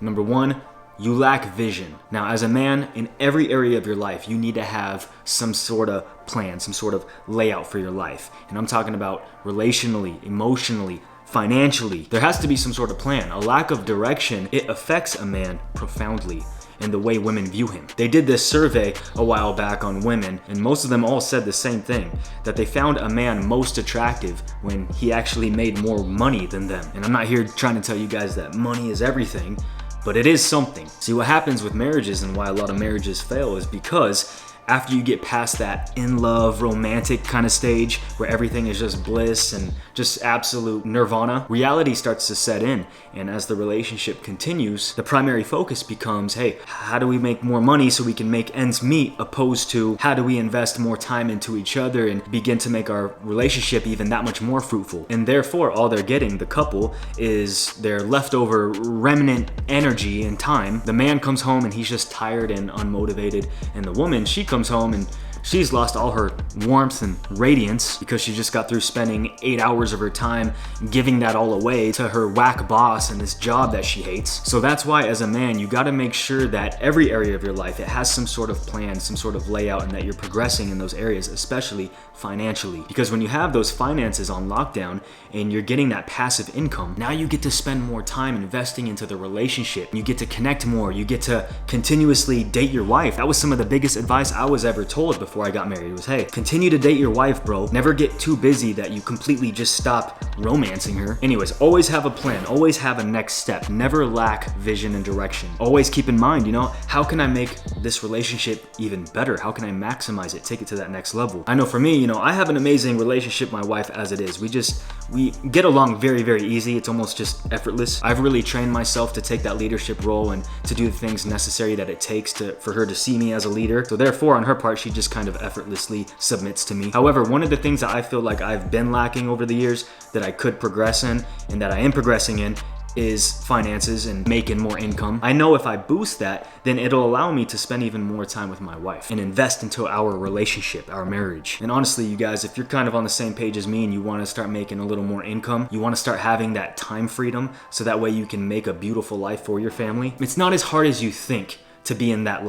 Number one, you lack vision. Now, as a man, in every area of your life, you need to have some sort of plan, some sort of layout for your life. And I'm talking about relationally, emotionally, financially. There has to be some sort of plan. A lack of direction, it affects a man profoundly in the way women view him. They did this survey a while back on women, and most of them all said the same thing, that they found a man most attractive when he actually made more money than them. And I'm not here trying to tell you guys that money is everything, but it is something. See, what happens with marriages and why a lot of marriages fail is because after you get past that in love, romantic kind of stage where everything is just bliss and just absolute nirvana, reality starts to set in. And as the relationship continues, the primary focus becomes, hey, how do we make more money so we can make ends meet, opposed to how do we invest more time into each other and begin to make our relationship even that much more fruitful. And therefore, all they're getting, the couple, is their leftover remnant energy and time. The man comes home and he's just tired and unmotivated, and the woman, she comes home and she's lost all her warmth and radiance because she just got through spending 8 hours of her time giving that all away to her whack boss and this job that she hates. So that's why, as a man, you got to make sure that every area of your life, it has some sort of plan, some sort of layout, and that you're progressing in those areas, especially financially. Because when you have those finances on lockdown and you're getting that passive income, now you get to spend more time investing into the relationship. You get to connect more. You get to continuously date your wife. That was some of the biggest advice I was ever told before I got married was, hey, continue to date your wife, bro. Never get too busy that you completely just stop romancing her. Anyways, always have a plan. Always have a next step. Never lack vision and direction. Always keep in mind, how can I make this relationship even better? How can I maximize it, take it to that next level? I know for me, I have an amazing relationship with my wife as it is. We get along very, very easy. It's almost just effortless. I've really trained myself to take that leadership role and to do the things necessary that it takes for her to see me as a leader. So therefore, on her part, she just kind of effortlessly submits to me. However, one of the things that I feel like I've been lacking over the years that I could progress in and that I am progressing in is finances and making more income. I know if I boost that, then it'll allow me to spend even more time with my wife and invest into our relationship, our marriage. And honestly, you guys, if you're kind of on the same page as me and you want to start making a little more income, you want to start having that time freedom so that way you can make a beautiful life for your family, it's not as hard as you think to be in that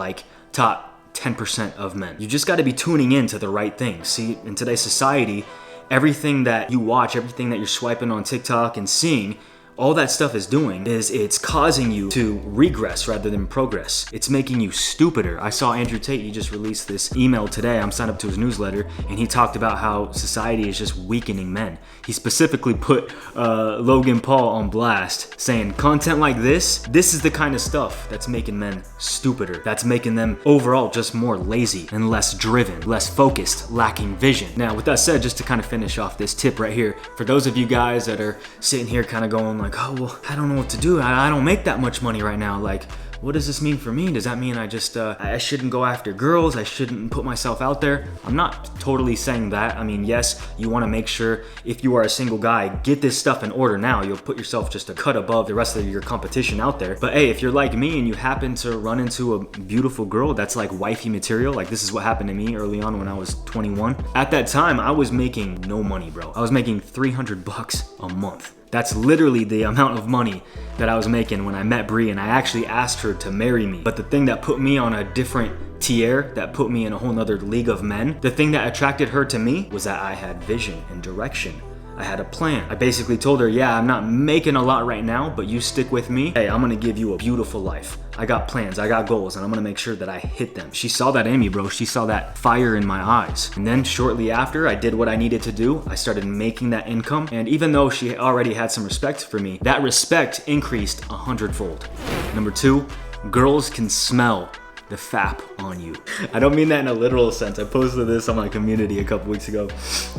top 10% of men. You just got to be tuning in to the right things. See, in today's society, everything that you watch, everything that you're swiping on TikTok and seeing, all that stuff is doing is it's causing you to regress rather than progress. It's making you stupider. I saw Andrew Tate, he just released this email today. I'm signed up to his newsletter, and he talked about how society is just weakening men. He specifically put Logan Paul on blast, saying content like this is the kind of stuff that's making men stupider. That's making them overall just more lazy and less driven, less focused, lacking vision. Now, with that said, just to kind of finish off this tip right here, for those of you guys that are sitting here kind of going like, oh, well, I don't know what to do. I don't make that much money right now. Like, what does this mean for me? Does that mean I just, I shouldn't go after girls? I shouldn't put myself out there? I'm not totally saying that. I mean, yes, you want to make sure if you are a single guy, get this stuff in order now. You'll put yourself just a cut above the rest of your competition out there. But hey, if you're like me and you happen to run into a beautiful girl that's like wifey material, like this is what happened to me early on when I was 21. At that time, I was making no money, bro. I was making $300 a month. That's literally the amount of money that I was making when I met Bree, and I actually asked her to marry me. But the thing that put me on a different tier, that put me in a whole nother league of men, the thing that attracted her to me was that I had vision and direction. I had a plan. I basically told her, yeah, I'm not making a lot right now, but you stick with me. Hey, I'm gonna give you a beautiful life. I got plans, I got goals, and I'm gonna make sure that I hit them. She saw that in me, bro. She saw that fire in my eyes. And then shortly after, I did what I needed to do. I started making that income. And even though she already had some respect for me, that respect increased 100-fold. Number 2, girls can smell the fap on you. I don't mean that in a literal sense. I posted this on my community a couple weeks ago,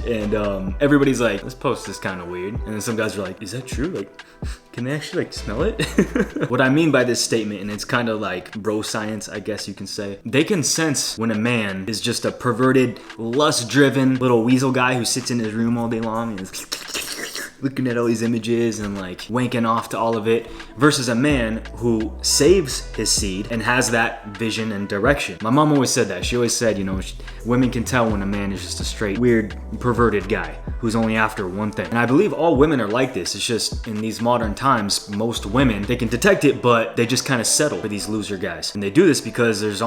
and everybody's like, this post is kind of weird. And then some guys are like, is that true? Like, can they actually smell it? What I mean by this statement, and it's kind of like bro science, I guess you can say, they can sense when a man is just a perverted, lust-driven little weasel guy who sits in his room all day long and is looking at all these images and like wanking off to all of it, versus a man who saves his seed and has that vision and direction. My mom always said that. She always said, you know, women can tell when a man is just a straight, weird, perverted guy who's only after one thing. And I believe all women are like this. It's just in these modern times, most women, they can detect it, but they just kind of settle for these loser guys. And they do this because there's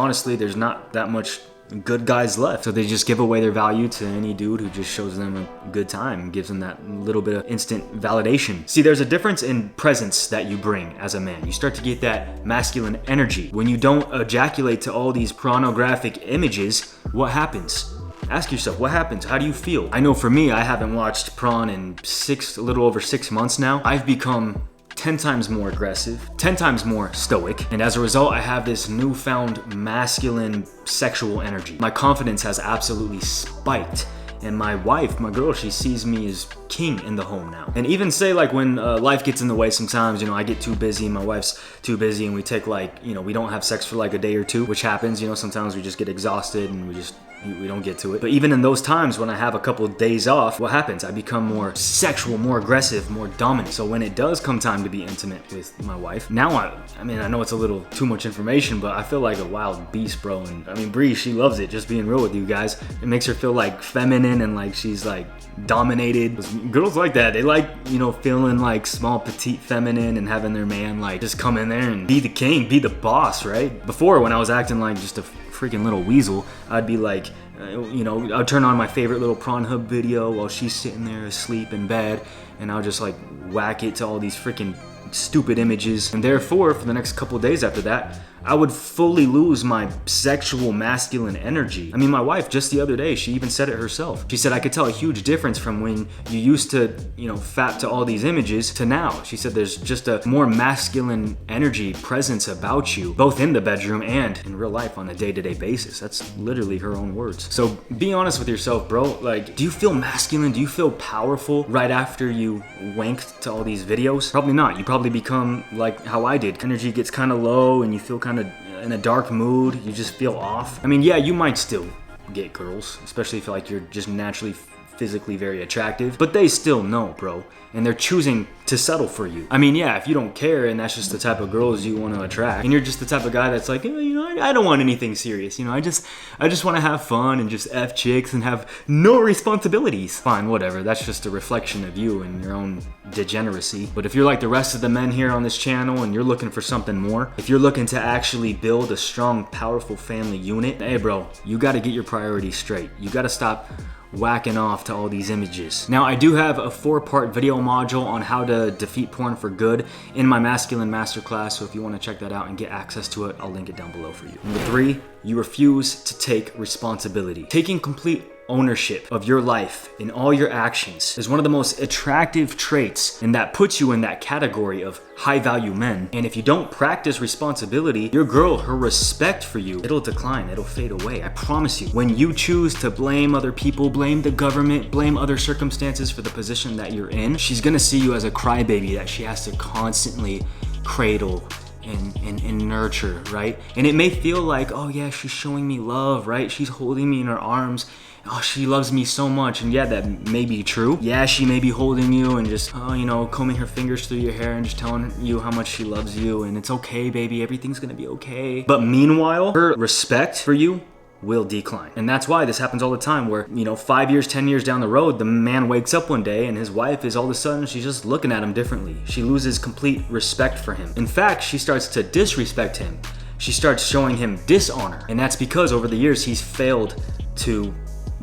not that much good guys left. So they just give away their value to any dude who just shows them a good time and gives them that little bit of instant validation. See, there's a difference in presence that you bring as a man. You start to get that masculine energy. When you don't ejaculate to all these pornographic images, what happens? Ask yourself, what happens? How do you feel? I know for me, I haven't watched prawn in a little over 6 months now. I've become 10 times more aggressive, 10 times more stoic, and as a result, I have this newfound masculine sexual energy. My confidence has absolutely spiked. And my wife, my girl, she sees me as king in the home now. And even say like when life gets in the way sometimes, you know, I get too busy, my wife's too busy, and we take like, you know, we don't have sex for like a day or two, which happens, you know, sometimes we just get exhausted and we don't get to it. But even in those times when I have a couple of days off, what happens? I become more sexual, more aggressive, more dominant. So when it does come time to be intimate with my wife, now I mean, I know it's a little too much information, but I feel like a wild beast, bro. And I mean, Bree, she loves it, just being real with you guys. It makes her feel like feminine and like she's like dominated. Girls like that. They like, you know, feeling like small, petite, feminine and having their man like just come in there and be the king, be the boss, right? Before, when I was acting like just a freaking little weasel, I'd be like, you know, I'll turn on my favorite little prawn hub video while she's sitting there asleep in bed, and I'll just like whack it to all these freaking stupid images. And therefore, for the next couple days after that, I would fully lose my sexual masculine energy. I mean, my wife just the other day, she even said it herself. She said, I could tell a huge difference from when you used to, you know, fap to all these images to now. She said there's just a more masculine energy presence about you, both in the bedroom and in real life on a day-to-day basis. That's literally her own words. So be honest with yourself, bro. Like, do you feel masculine? Do you feel powerful right after you wanked to all these videos? Probably not. You probably become like how I did. Energy gets kind of low and you feel kind of in a dark mood. You just feel off. I mean, yeah, you might still get girls, especially if like you're just naturally physically very attractive, but they still know, bro, and they're choosing to settle for you. I mean, yeah, if you don't care and that's just the type of girls you want to attract, and you're just the type of guy that's like, you know, I don't want anything serious, you know, I just want to have fun and just F chicks and have no responsibilities. Fine, whatever, that's just a reflection of you and your own degeneracy. But if you're like the rest of the men here on this channel and you're looking for something more, if you're looking to actually build a strong, powerful family unit, hey bro, you got to get your priorities straight. You got to stop whacking off to all these images. Now, I do have a 4-part video module on how to defeat porn for good in my masculine masterclass, so if you want to check that out and get access to it, I'll link it down below for you. Number 3, you refuse to take responsibility. Taking complete ownership of your life in all your actions is one of the most attractive traits, and that puts you in that category of high value men. And if you don't practice responsibility, your girl, her respect for you, it'll decline, it'll fade away. I promise you. When you choose to blame other people, blame the government, blame other circumstances for the position that you're in, she's gonna see you as a crybaby that she has to constantly cradle and nurture, right? And it may feel like, oh yeah, she's showing me love, right? She's holding me in her arms. Oh, she loves me so much. And yeah, that may be true. Yeah, she may be holding you and just, oh, you know, combing her fingers through your hair and just telling you how much she loves you. And it's okay, baby, everything's gonna be okay. But meanwhile, her respect for you will decline. And that's why this happens all the time where, you know, 5 years, 10 years down the road, the man wakes up one day and his wife is all of a sudden, she's just looking at him differently. She loses complete respect for him. In fact, she starts to disrespect him. She starts showing him dishonor. And that's because over the years, he's failed to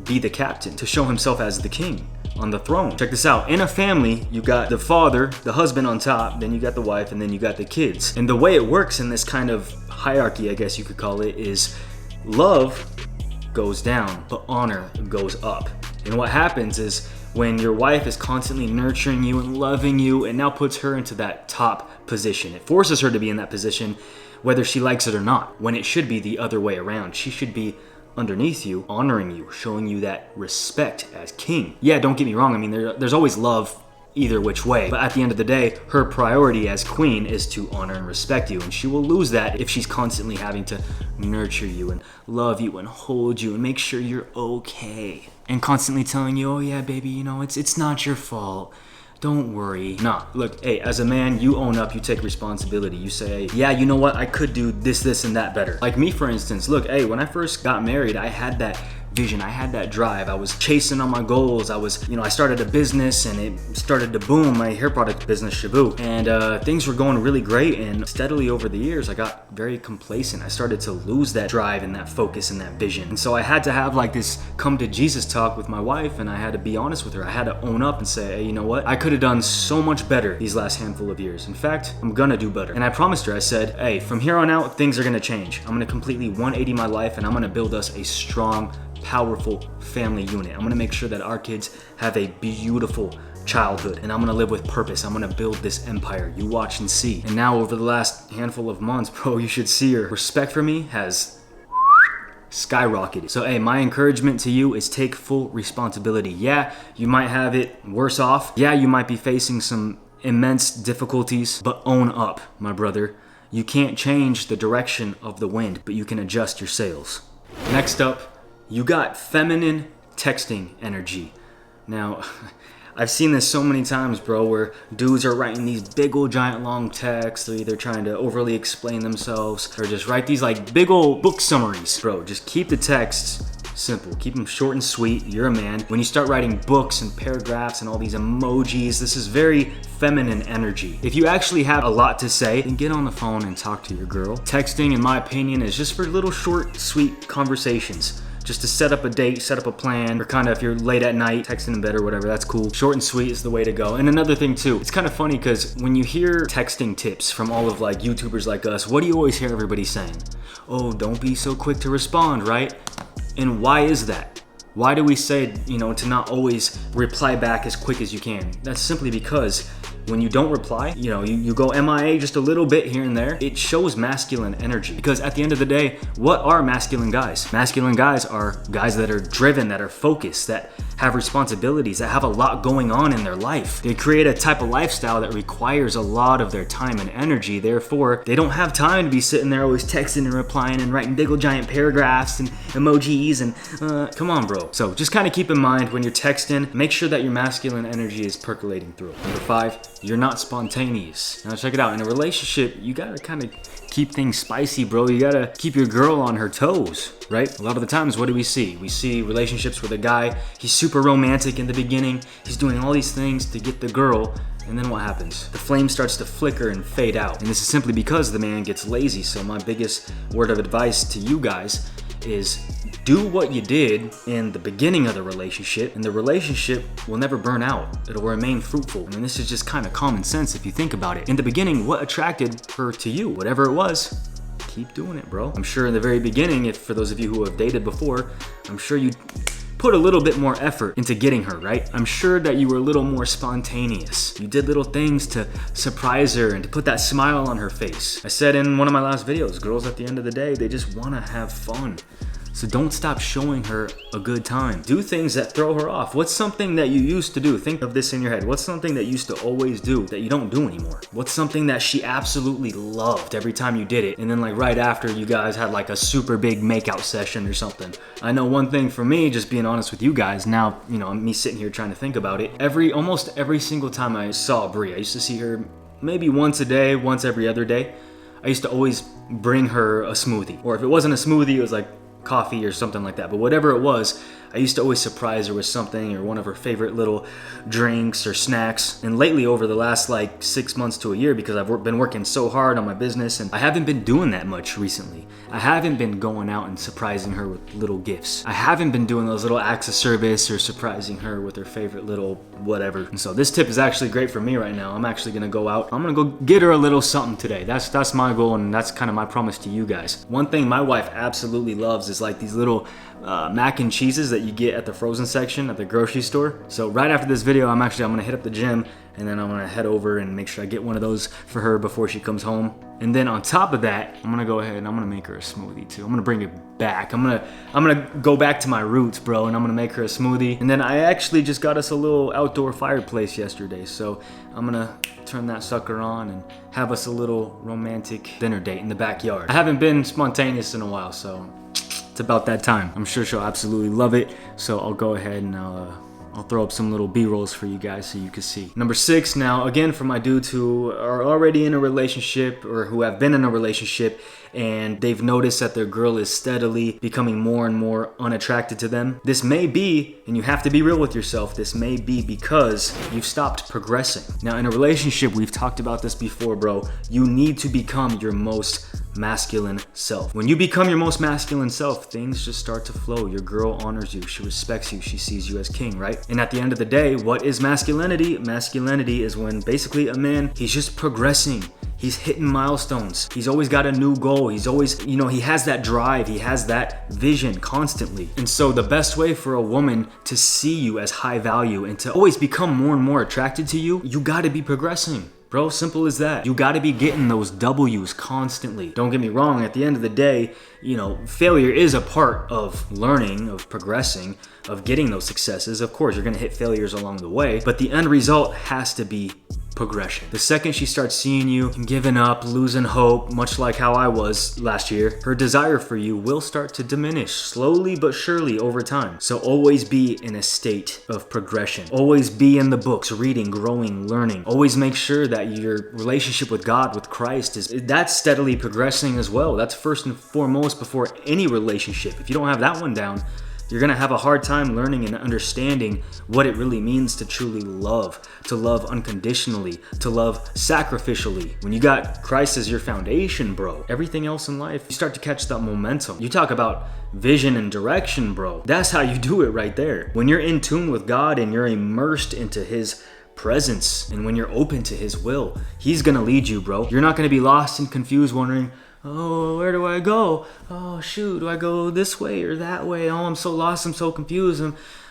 be the captain, to show himself as the king on the throne. Check this out. In a family, you got the father, the husband on top, then you got the wife, and then you got the kids. And the way it works in this kind of hierarchy, I guess you could call it, is love goes down, but honor goes up. And what happens is when your wife is constantly nurturing you and loving you, it now puts her into that top position. It forces her to be in that position whether she likes it or not, when it should be the other way around. She should be underneath you, honoring you, showing you that respect as king. Yeah, don't get me wrong. I mean, there's always love either which way. But at the end of the day, her priority as queen is to honor and respect you. And she will lose that if she's constantly having to nurture you and love you and hold you and make sure you're okay. And constantly telling you, oh yeah, baby, you know, it's not your fault. don't worry. Nah, look, hey, as a man, you own up, you take responsibility. You say, yeah, you know what? I could do this, and that better. Like me, for instance, look, hey, when I first got married, I had that vision, I had that drive, I was chasing on my goals, I started a business and it started to boom, my hair product business, Shabu, and things were going really great, and steadily over the years I got very complacent. I started to lose that drive and that focus and that vision, and so I had to have like this come to Jesus talk with my wife, and I had to be honest with her. I had to own up and say, hey, you know what, I could have done so much better these last handful of years. In fact, I'm gonna do better. And I promised her, I said, hey, from here on out things are gonna change. I'm gonna completely 180 my life, and I'm gonna build us a strong, powerful family unit. I'm gonna make sure that our kids have a beautiful childhood, and I'm gonna live with purpose. I'm gonna build this empire. You watch and see. And now over the last handful of months, bro, you should see her respect for me has skyrocketed. So hey, my encouragement to you is take full responsibility. Yeah, you might have it worse off. Yeah, you might be facing some immense difficulties, but own up, my brother. You can't change the direction of the wind, but you can adjust your sails. Next up, you got feminine texting energy. Now, I've seen this so many times, bro, where dudes are writing these big old giant long texts. They're either trying to overly explain themselves or just write these like big old book summaries. Bro, just keep the texts simple. Keep them short and sweet. You're a man. When you start writing books and paragraphs and all these emojis, this is very feminine energy. If you actually have a lot to say, then get on the phone and talk to your girl. Texting, in my opinion, is just for little short, sweet conversations. Just to set up a date, set up a plan, or kind of if you're late at night, texting in bed or whatever, that's cool. Short and sweet is the way to go. And another thing too, it's kind of funny because when you hear texting tips from all of like YouTubers like us, what do you always hear everybody saying? Oh, don't be so quick to respond, right? And why is that? Why do we say, to not always reply back as quick as you can? That's simply because when you don't reply, you go MIA just a little bit here and there, it shows masculine energy. Because at the end of the day, what are masculine guys? Masculine guys are guys that are driven, that are focused, that have responsibilities, that have a lot going on in their life. They create a type of lifestyle that requires a lot of their time and energy. Therefore, they don't have time to be sitting there always texting and replying and writing big old giant paragraphs and emojis and come on, bro. So just kind of keep in mind when you're texting, make sure that your masculine energy is percolating through. Number 5, you're not spontaneous. Now check it out. In a relationship, you gotta kind of keep things spicy, bro. You gotta keep your girl on her toes, right? A lot of the times, what do we see? We see relationships with a guy, he's super romantic in the beginning, he's doing all these things to get the girl, and then what happens? The flame starts to flicker and fade out. And this is simply because the man gets lazy. So my biggest word of advice to you guys is do what you did in the beginning of the relationship, and the relationship will never burn out. It'll remain fruitful. I mean, this is just kind of common sense if you think about it. In the beginning, what attracted her to you? Whatever it was, keep doing it, bro. I'm sure in the very beginning, if for those of you who have dated before, I'm sure you put a little bit more effort into getting her, right? I'm sure that you were a little more spontaneous. You did little things to surprise her and to put that smile on her face. I said in one of my last videos, girls at the end of the day, they just want to have fun. So don't stop showing her a good time. Do things that throw her off. What's something that you used to do? Think of this in your head. What's something that you used to always do that you don't do anymore? What's something that she absolutely loved every time you did it? And then like right after you guys had like a super big makeout session or something. I know one thing for me, just being honest with you guys, now, me sitting here trying to think about it. Almost every single time I saw Brie, I used to see her maybe once a day, once every other day. I used to always bring her a smoothie. Or if it wasn't a smoothie, it was like coffee or something like that. But whatever it was, I used to always surprise her with something or one of her favorite little drinks or snacks. And lately, over the last like 6 months to a year, because I've been working so hard on my business and I haven't been doing that much recently. I haven't been going out and surprising her with little gifts. I haven't been doing those little acts of service or surprising her with her favorite little whatever. And so this tip is actually great for me right now. I'm actually gonna go out. I'm gonna go get her a little something today. That's my goal, and that's kind of my promise to you guys. One thing my wife absolutely loves is like these little mac and cheeses that you get at the frozen section at the grocery store. So right after this video, I'm gonna hit up the gym, and then I'm gonna head over and make sure I get one of those for her before she comes home. And then on top of that, I'm gonna go ahead and I'm gonna make her a smoothie too. I'm gonna bring it back. I'm gonna go back to my roots, bro, and I'm gonna make her a smoothie. And then I actually just got us a little outdoor fireplace yesterday, so I'm gonna turn that sucker on and have us a little romantic dinner date in the backyard. I haven't been spontaneous in a while, so it's about that time. I'm sure she'll absolutely love it, so I'll go ahead and I'll I'll throw up some little B-rolls for you guys so you can see. Number 6, now again for my dudes who are already in a relationship or who have been in a relationship and they've noticed that their girl is steadily becoming more and more unattracted to them. This may be, and you have to be real with yourself, this may be because you've stopped progressing. Now in a relationship, we've talked about this before, bro, you need to become your most masculine self. When you become your most masculine self, things just start to flow. Your girl honors you, she respects you, she sees you as king, right? And at the end of the day, what is masculinity? Masculinity is when basically a man, he's just progressing. He's hitting milestones. He's always got a new goal. He's always, he has that drive. He has that vision constantly. And so the best way for a woman to see you as high value and to always become more and more attracted to you, you gotta be progressing. Bro, simple as that. You gotta be getting those W's constantly. Don't get me wrong, at the end of the day, failure is a part of learning, of progressing, of getting those successes. Of course, you're gonna hit failures along the way, but the end result has to be progression. The second she starts seeing you giving up, losing hope, much like how I was last year, her desire for you will start to diminish slowly but surely over time. So always be in a state of progression. Always be in the books, reading, growing, learning. Always make sure that your relationship with God, with Christ, that's steadily progressing as well. That's first and foremost before any relationship. If you don't have that one down, you're gonna have a hard time learning and understanding what it really means to truly love, to love unconditionally, to love sacrificially. When you got Christ as your foundation, bro, everything else in life, you start to catch that momentum. You talk about vision and direction, bro. That's how you do it right there. When you're in tune with God and you're immersed into His presence and when you're open to His will, He's gonna lead you, bro. You're not gonna be lost and confused wondering, oh, where do I go? Oh, shoot, do I go this way or that way? Oh, I'm so lost, I'm so confused.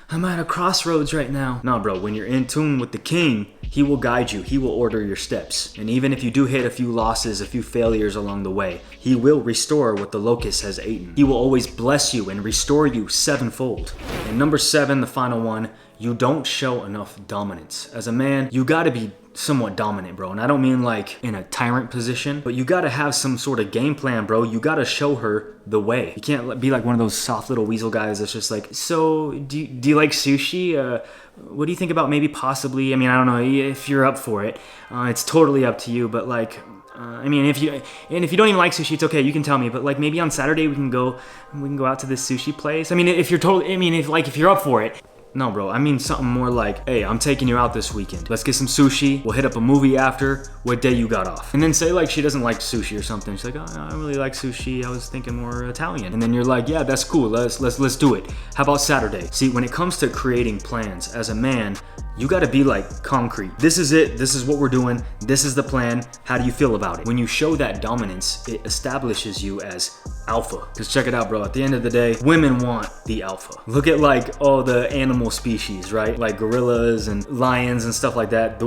I'm at a crossroads right now. No, bro, when you're in tune with the King, He will guide you. He will order your steps. And even if you do hit a few losses, a few failures along the way, He will restore what the locust has eaten. He will always bless you and restore you sevenfold. And number 7, the final one, you don't show enough dominance. As a man, you gotta be somewhat dominant, bro. And I don't mean like in a tyrant position, but you gotta have some sort of game plan, bro. You gotta show her the way. You can't be like one of those soft little weasel guys that's just like, so do you like sushi? What do you think about maybe possibly, I don't know if you're up for it. It's totally up to you, but like, if you don't even like sushi, it's okay. You can tell me, but like maybe on Saturday we can go out to this sushi place. If you're up for it. No, bro, I mean something more like, hey, I'm taking you out this weekend. Let's get some sushi. We'll hit up a movie after. What day you got off? And then say like she doesn't like sushi or something. She's like, oh, I really like sushi. I was thinking more Italian. And then you're like, yeah, that's cool. Let's do it. How about Saturday? See, when it comes to creating plans, as a man, you gotta be like concrete. This is it. This is what we're doing. This is the plan. How do you feel about it? When you show that dominance, it establishes you as alpha. Because check it out, bro. At the end of the day, women want the alpha. Look at like all the animal species, right? Like gorillas and lions and stuff like that.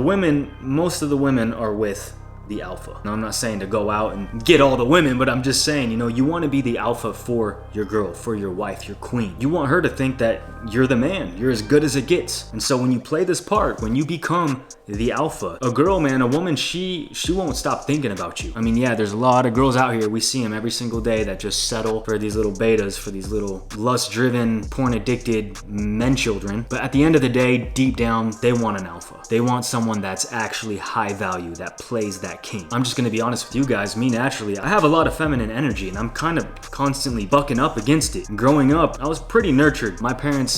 Most of the women are with the alpha. Now, I'm not saying to go out and get all the women, but I'm just saying, you want to be the alpha for your girl, for your wife, your queen. You want her to think that you're the man, you're as good as it gets. And so when you play this part, when you become the alpha, a girl, man, a woman, she won't stop thinking about you. Yeah, there's a lot of girls out here, we see them every single day that just settle for these little betas, for these little lust-driven, porn-addicted men children. But at the end of the day, deep down, they want an alpha. They want someone that's actually high value, that plays that king. I'm just gonna be honest with you guys, me naturally, I have a lot of feminine energy and I'm kind of constantly bucking up against it. Growing up, I was pretty nurtured. My parents,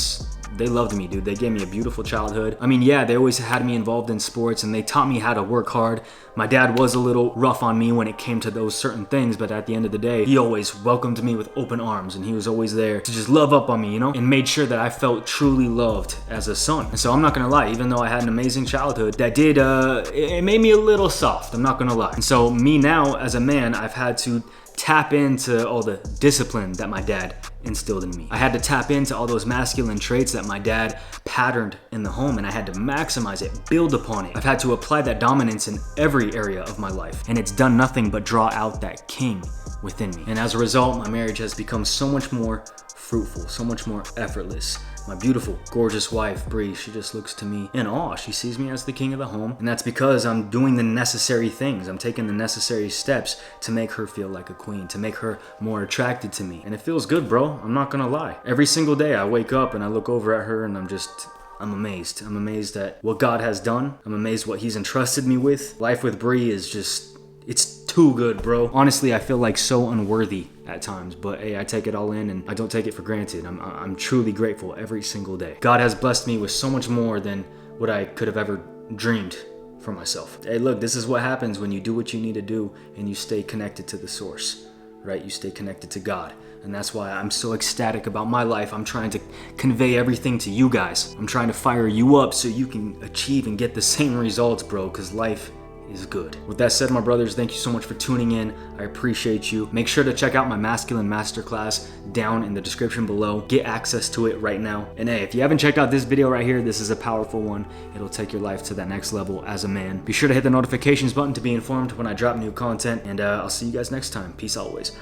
they loved me, dude. They gave me a beautiful childhood. Yeah, they always had me involved in sports and they taught me how to work hard. My dad was a little rough on me when it came to those certain things, but at the end of the day, he always welcomed me with open arms and he was always there to just love up on me, and made sure that I felt truly loved as a son. And so I'm not gonna lie, even though I had an amazing childhood, that did, it made me a little soft, I'm not gonna lie. And so me now, as a man, I've had to tap into all the discipline that my dad instilled in me. I had to tap into all those masculine traits that my dad patterned in the home, and I had to maximize it, build upon it. I've had to apply that dominance in every area of my life, and it's done nothing but draw out that king within me. And as a result, my marriage has become so much more fruitful, so much more effortless. My beautiful, gorgeous wife, Bree, she just looks to me in awe. She sees me as the king of the home, and that's because I'm doing the necessary things. I'm taking the necessary steps to make her feel like a queen, to make her more attracted to me. And it feels good, bro. I'm not gonna lie. Every single day I wake up and I look over at her and I'm just I'm amazed. I'm amazed at what God has done. I'm amazed what he's entrusted me with. Life with Bree is just, it's too good, bro. Honestly, I feel like so unworthy at times, but hey, I take it all in and I don't take it for granted. I'm truly grateful every single day. God has blessed me with so much more than what I could have ever dreamed for myself. Hey, look, this is what happens when you do what you need to do and you stay connected to the source, right? You stay connected to God. And that's why I'm so ecstatic about my life. I'm trying to convey everything to you guys. I'm trying to fire you up so you can achieve and get the same results, bro, because life is good. With that said, my brothers, thank you so much for tuning in. I appreciate you. Make sure to check out my masculine masterclass down in the description below. Get access to it right now. And hey, if you haven't checked out this video right here, this is a powerful one. It'll take your life to that next level as a man. Be sure to hit the notifications button to be informed when I drop new content, and I'll see you guys next time. Peace always.